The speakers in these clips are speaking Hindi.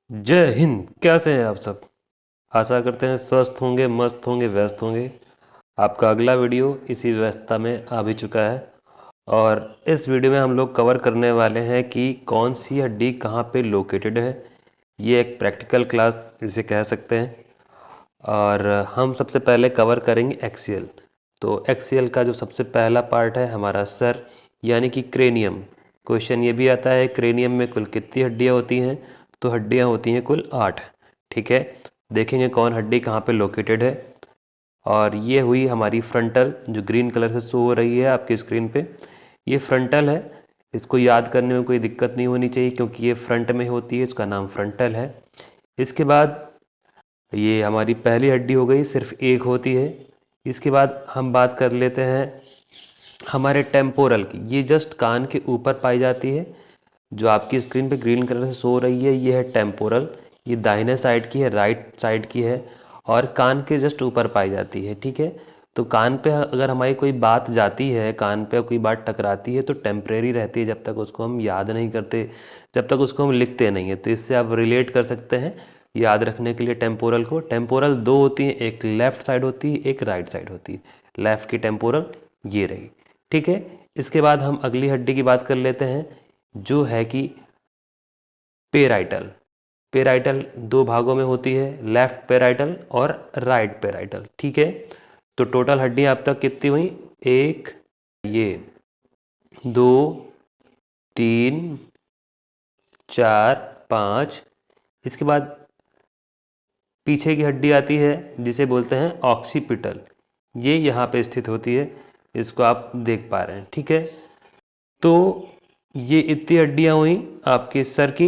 जय हिंद। कैसे हैं आप सब? आशा करते हैं स्वस्थ होंगे, मस्त होंगे, व्यस्त होंगे। आपका अगला वीडियो इसी व्यस्तता में आ भी चुका है और इस वीडियो में हम लोग कवर करने वाले हैं कि कौन सी हड्डी कहाँ पे लोकेटेड है। ये एक प्रैक्टिकल क्लास इसे कह सकते हैं। और हम सबसे पहले कवर करेंगे एक्सियल। तो एक्सियल का जो सबसे पहला पार्ट है हमारा सर, यानी कि क्रेनियम। क्वेश्चन ये भी आता है क्रेनियम में कुल कितनी हड्डियाँ होती हैं? तो हड्डियाँ होती हैं कुल 8। ठीक है, देखेंगे कौन हड्डी कहाँ पे लोकेटेड है। और ये हुई हमारी फ्रंटल, जो ग्रीन कलर से शो हो रही है आपकी स्क्रीन पे। ये फ्रंटल है। इसको याद करने में कोई दिक्कत नहीं होनी चाहिए क्योंकि ये फ्रंट में होती है, इसका नाम फ्रंटल है। इसके बाद ये हमारी पहली हड्डी हो गई, सिर्फ एक होती है। इसके बाद हम बात कर लेते हैं हमारे टेम्पोरल की। ये जस्ट कान के ऊपर पाई जाती है। जो आपकी स्क्रीन पे ग्रीन कलर से शो हो रही है ये है टेम्पोरल। ये दाहिने साइड की है, राइट साइड की है और कान के जस्ट ऊपर पाई जाती है। ठीक है, तो कान पे अगर हमारी कोई बात जाती है, कान पे कोई बात टकराती है तो टेम्परेरी रहती है जब तक उसको हम याद नहीं करते, जब तक उसको हम लिखते नहीं हैं। तो इससे आप रिलेट कर सकते हैं याद रखने के लिए टेम्पोरल को। टेम्पोरल दो होती हैं, एक लेफ़्ट साइड होती है, एक राइट साइड होती है। लेफ़्ट की टेम्पोरल ये रही। ठीक है, इसके बाद हम अगली हड्डी की बात कर लेते हैं जो है कि पेराइटल। पेराइटल दो भागों में होती है, लेफ्ट पेराइटल और राइट पेराइटल। ठीक है, तो टोटल हड्डियां अब तक कितनी हुई? एक, ये, दो, तीन, चार, पाँच। इसके बाद पीछे की हड्डी आती है जिसे बोलते हैं ऑक्सीपिटल। ये यहाँ पे स्थित होती है, इसको आप देख पा रहे हैं। ठीक है, तो ये इतनी हड्डियाँ हुई आपके सर की।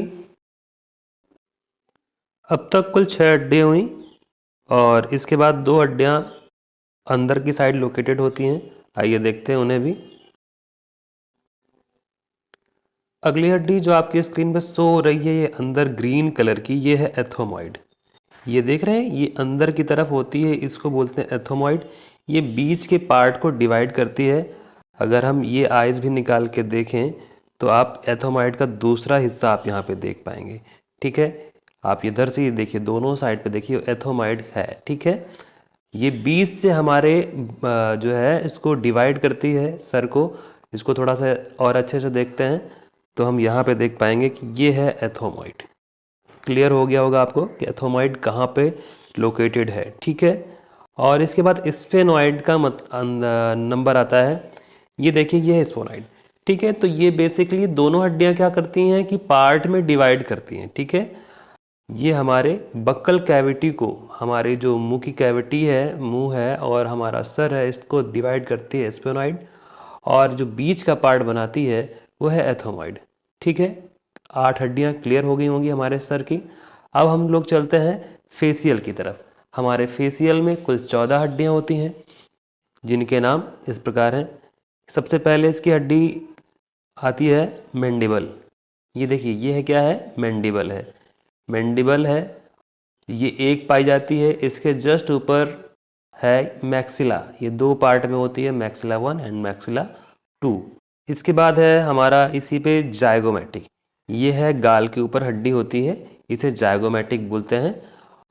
अब तक कुल 6 हड्डियाँ हुई और इसके बाद 2 हड्डियाँ अंदर की साइड लोकेटेड होती हैं। आइए देखते हैं उन्हें भी। अगली हड्डी जो आपकी स्क्रीन पर शो हो रही है ये अंदर ग्रीन कलर की, ये है एथोमॉइड। ये देख रहे हैं, ये अंदर की तरफ होती है, इसको बोलते हैं एथोमॉइड। ये बीच के पार्ट को डिवाइड करती है। अगर हम ये आइज़ भी निकाल के देखें तो आप एथोमॉइड का दूसरा हिस्सा आप यहाँ पे देख पाएंगे। ठीक है, आप इधर से ये देखिए, दोनों साइड पे देखिए एथोमॉइड है। ठीक है, ये बीच से हमारे जो है इसको डिवाइड करती है सर को। इसको थोड़ा सा और अच्छे से देखते हैं तो हम यहाँ पे देख पाएंगे कि ये है एथोमॉइड। क्लियर हो गया होगा आपको कि एथोमॉइड कहाँ पे लोकेटेड है। ठीक है, और इसके बाद स्फेनॉइड का नंबर आता है। ये देखिए, ये है स्फेनॉइड। ठीक है, तो ये बेसिकली दोनों हड्डियाँ क्या करती हैं कि पार्ट में डिवाइड करती हैं। ठीक है, ये हमारे बक्कल कैविटी को, हमारे जो मुंह की कैविटी है, मुंह है और हमारा सर है, इसको डिवाइड करती है स्फेनॉइड। और जो बीच का पार्ट बनाती है वो है एथोमॉइड। ठीक है, 8 हड्डियाँ क्लियर हो गई होंगी हमारे सर की। अब हम लोग चलते हैं फेसियल की तरफ। हमारे फेसियल में कुल 14 हड्डियाँ होती हैं जिनके नाम इस प्रकार हैं। सबसे पहले इसकी हड्डी आती है मैंडिबल। ये देखिए, ये है क्या है? मैंडिबल है। मैंडिबल है, ये एक पाई जाती है। इसके जस्ट ऊपर है मैक्सिला। ये दो पार्ट में होती है, मैक्सिला 1 एंड मैक्सिला 2। इसके बाद है हमारा इसी पे जायगोमेटिक। ये है गाल के ऊपर हड्डी होती है, इसे जायगोमेटिक बोलते हैं।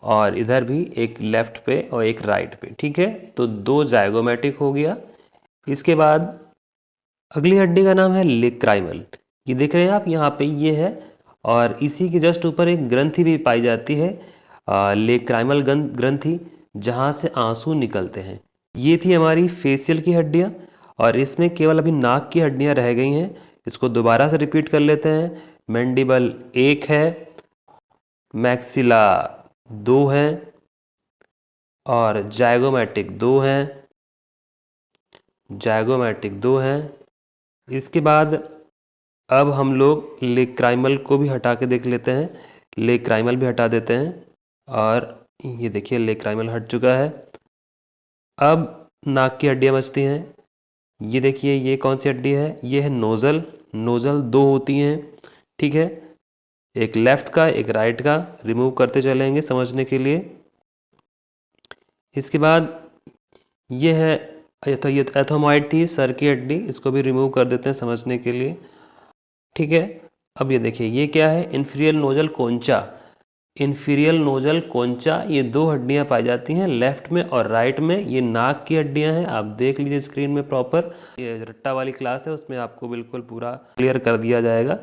और इधर भी एक लेफ्ट पे और एक राइट पे। ठीक है, तो 2 जायगोमेटिक हो गया। इसके बाद अगली हड्डी का नाम है लेक्राइमल। ये देख रहे हैं आप यहाँ पे, ये है। और इसी के जस्ट ऊपर एक ग्रंथि भी पाई जाती है, लेक्राइमल ग्रंथि, जहाँ से आंसू निकलते हैं। ये थी हमारी फेशियल की हड्डियाँ और इसमें केवल अभी नाक की हड्डियाँ रह गई हैं। इसको दोबारा से रिपीट कर लेते हैं। मैंडिबल 1 है, मैक्सिला 2 हैं और जायगोमेटिक 2 हैं। जायगोमेटिक 2 हैं। इसके बाद अब हम लोग लेक्राइमल को भी हटा के देख लेते हैं। लेक्राइमल भी हटा देते हैं और ये देखिए लेक्राइमल हट चुका है। अब नाक की हड्डियाँ बचती हैं। ये देखिए, ये कौन सी हड्डी है? ये है नोज़ल। नोज़ल 2 होती हैं। ठीक है, एक लेफ़्ट का एक राइट का। रिमूव करते चलेंगे समझने के लिए। इसके बाद ये है, तो ये एथोमॉइड थी सर की हड्डी, इसको भी रिमूव कर देते हैं समझने के लिए। ठीक है, अब ये देखिए, ये क्या है? Inferior nasal concha. Inferior nasal, concha, ये 2 हड्डियां पाई जाती हैं लेफ्ट में और राइट में। ये नाक की हड्डियां हैं, आप देख लीजिए स्क्रीन में प्रॉपर। ये रट्टा वाली क्लास है, उसमें आपको बिल्कुल पूरा क्लियर कर दिया जाएगा।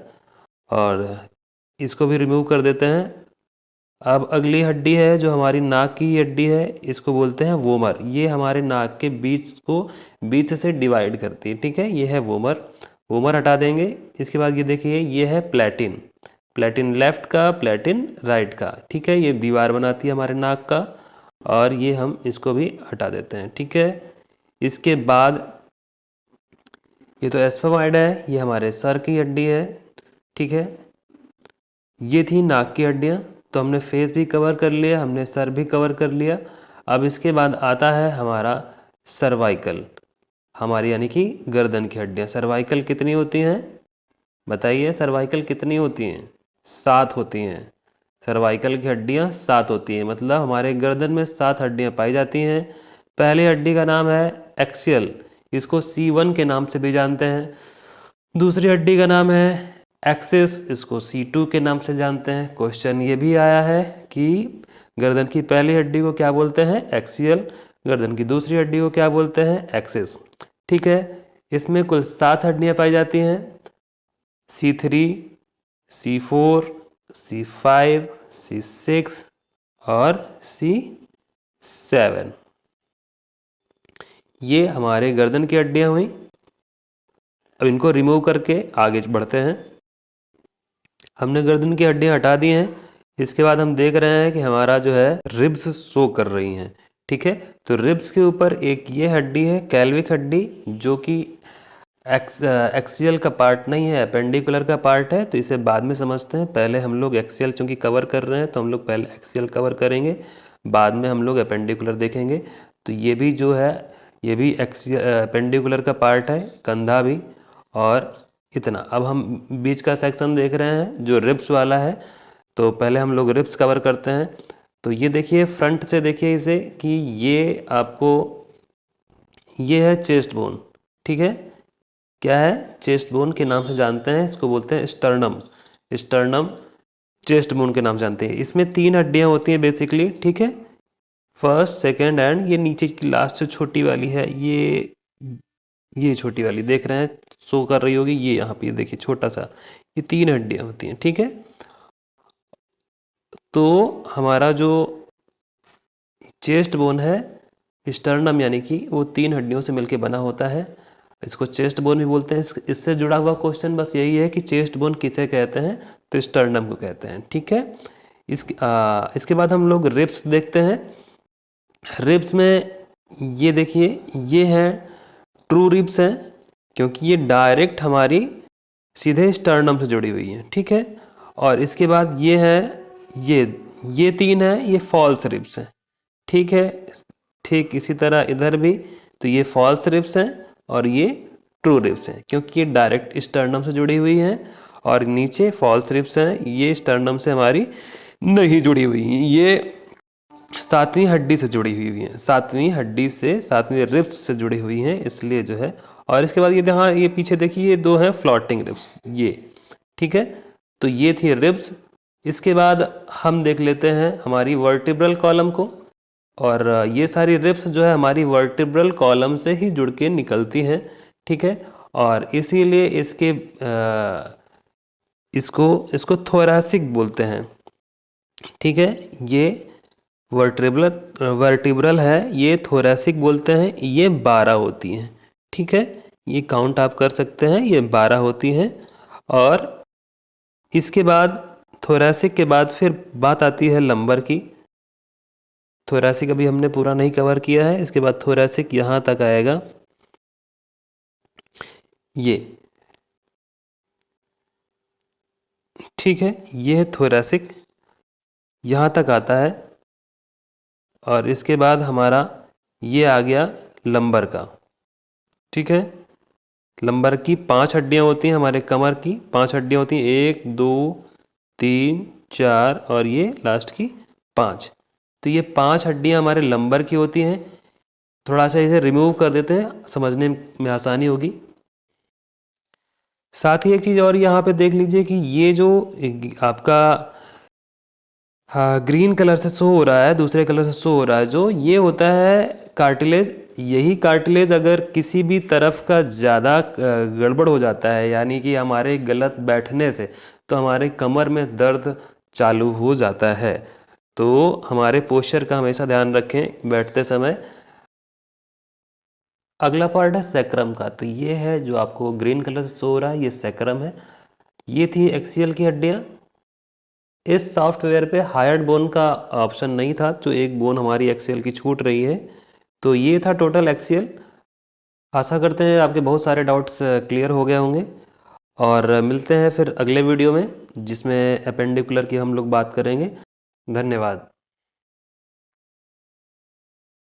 और इसको भी रिमूव कर देते हैं। अब अगली हड्डी है जो हमारी नाक की हड्डी है, इसको बोलते हैं वोमर। ये हमारे नाक के बीच से डिवाइड करती है, ठीक है। ये है वोमर, वोमर हटा देंगे। इसके बाद ये देखिए, ये है प्लेटिन, प्लेटिन लेफ्ट का, प्लेटिन राइट का, ठीक है। ये दीवार बनाती है हमारे नाक का, और ये हम इसको भी हटा देते हैं, ठीक है। इसके बाद ये तो एस्फेमॉइड है, ये हमारे सर की हड्डी है, ठीक है। ये थी नाक की हड्डियाँ। तो हमने फेस भी कवर कर लिया, हमने सर भी कवर कर लिया। अब इसके बाद आता है हमारा सर्वाइकल, हमारी यानी कि गर्दन की हड्डियाँ। सर्वाइकल कितनी होती हैं बताइए, सर्वाइकल कितनी होती हैं? 7 होती हैं। सर्वाइकल की हड्डियाँ 7 होती हैं, मतलब हमारे गर्दन में 7 हड्डियाँ पाई जाती हैं। पहली हड्डी का नाम है एक्सियल, इसको C1 के नाम से भी जानते हैं। दूसरी हड्डी का नाम है एक्सिस, इसको C2 के नाम से जानते हैं। क्वेश्चन ये भी आया है कि गर्दन की पहली हड्डी को क्या बोलते हैं? एक्सियल। गर्दन की दूसरी हड्डी को क्या बोलते हैं? एक्सिस, ठीक है। इसमें कुल 7 हड्डियां पाई जाती हैं, C3, C4, C5, C6 और C7। ये हमारे गर्दन की हड्डियां हुई। अब इनको रिमूव करके आगे बढ़ते हैं। हमने गर्दन की हड्डियां हटा दी हैं। इसके बाद हम देख रहे हैं कि हमारा जो है रिब्स शो कर रही हैं, ठीक है। तो रिब्स के ऊपर एक ये हड्डी है कैल्विक हड्डी, जो कि एक्सियल का पार्ट नहीं है, अपेंडिकुलर का पार्ट है। तो इसे बाद में समझते हैं, पहले हम लोग एक्सियल चूँकि कवर कर रहे हैं तो हम लोग पहले एक्सियल कवर करेंगे, बाद में हम लोग अपेंडिकुलर देखेंगे। तो ये भी जो है, ये भी एक्सियल अपेंडिकुलर का पार्ट है, कंधा भी। और इतना, अब हम बीच का सेक्शन देख रहे हैं जो रिब्स वाला है। तो पहले हम लोग रिब्स कवर करते हैं। तो ये देखिए, फ्रंट से देखिए इसे कि ये आपको, ये है चेस्ट बोन, ठीक है। क्या है? चेस्ट बोन के नाम से जानते हैं, इसको बोलते हैं स्टर्नम। स्टर्नम चेस्ट बोन के नाम जानते हैं। इसमें 3 हड्डियां होती हैं बेसिकली, ठीक है। फर्स्ट, सेकंड एंड ये नीचे की लास्ट जो छोटी वाली है, ये छोटी वाली देख रहे हैं, शो कर रही होगी, ये यहाँ पे देखिए छोटा सा, ये 3 हड्डियां होती हैं, ठीक है। तो हमारा जो चेस्ट बोन है, स्टर्नम, यानी कि वो 3 हड्डियों से मिलकर बना होता है। इसको चेस्ट बोन भी बोलते हैं। इससे जुड़ा हुआ क्वेश्चन बस यही है कि चेस्ट बोन किसे कहते हैं? तो स्टर्नम को कहते हैं, ठीक है। इसके बाद हम लोग रिब्स देखते हैं। रिब्स में ये देखिए, ये है ट्रू रिब्स हैं, क्योंकि ये डायरेक्ट हमारी सीधे स्टर्नम से जुड़ी हुई हैं, ठीक है। और इसके बाद ये है, ये 3 है, ये फॉल्स रिब्स हैं, ठीक है। ठीक इसी तरह इधर भी, तो ये फॉल्स रिब्स हैं और ये ट्रू रिब्स हैं, क्योंकि ये डायरेक्ट स्टर्नम से जुड़ी हुई हैं। और नीचे फॉल्स रिब्स हैं, ये स्टर्नम से हमारी नहीं जुड़ी हुई हैं, ये 7वीं हड्डी से जुड़ी हुई हैं, 7वीं हड्डी से, 7वीं रिब्स से जुड़ी हुई हैं, इसलिए जो है। और इसके बाद ये यहाँ, ये पीछे देखिए, ये 2 हैं फ्लोटिंग रिब्स, ये, ठीक है। तो ये थी रिब्स। इसके बाद हम देख लेते हैं हमारी वर्टिब्रल कॉलम को। और ये सारी रिब्स जो है हमारी वर्टिब्रल कॉलम से ही जुड़ के निकलती हैं, ठीक है। और इसीलिए इसको थोरैसिक बोलते हैं, ठीक है। ये वर्टिब्रल है, ये थोरैसिक बोलते हैं। ये 12 होती हैं, ठीक है। ये काउंट आप कर सकते हैं, ये 12 होती हैं। और इसके बाद, थोरैसिक के बाद फिर बात आती है लंबर की। थोरैसिक अभी हमने पूरा नहीं कवर किया है, इसके बाद थोरैसिक यहाँ तक आएगा, ये, ठीक है। ये है थोरैसिक, यहाँ तक आता है। और इसके बाद हमारा ये आ गया लंबर का, ठीक है। लंबर की 5 हड्डियाँ होती हैं, हमारे कमर की 5 हड्डियाँ होती हैं, 1, 2, 3, 4 और ये लास्ट की 5। तो ये 5 हड्डियाँ हमारे लंबर की होती हैं। थोड़ा सा इसे रिमूव कर देते हैं, समझने में आसानी होगी। साथ ही एक चीज़ और यहाँ पे देख लीजिए कि ये जो आपका हाँ, ग्रीन कलर से शो हो रहा है, दूसरे कलर से शो हो रहा है, जो ये होता है कार्टिलेज। यही कार्टिलेज अगर किसी भी तरफ का ज़्यादा गड़बड़ हो जाता है, यानी कि हमारे गलत बैठने से, तो हमारे कमर में दर्द चालू हो जाता है। तो हमारे पोस्चर का हमेशा ध्यान रखें बैठते समय। अगला पार्ट है सैक्रम का। तो ये है जो आपको ग्रीन कलर से शो हो रहा है, ये सैक्रम है। ये थी एक्सियल की हड्डियाँ। इस सॉफ्टवेयर पे हायर्ड बोन का ऑप्शन नहीं था, तो एक बोन हमारी एक्सियल की छूट रही है। तो ये था टोटल एक्सियल। आशा करते हैं आपके बहुत सारे डाउट्स क्लियर हो गए होंगे, और मिलते हैं फिर अगले वीडियो में जिसमें अपेंडिकुलर की हम लोग बात करेंगे। धन्यवाद।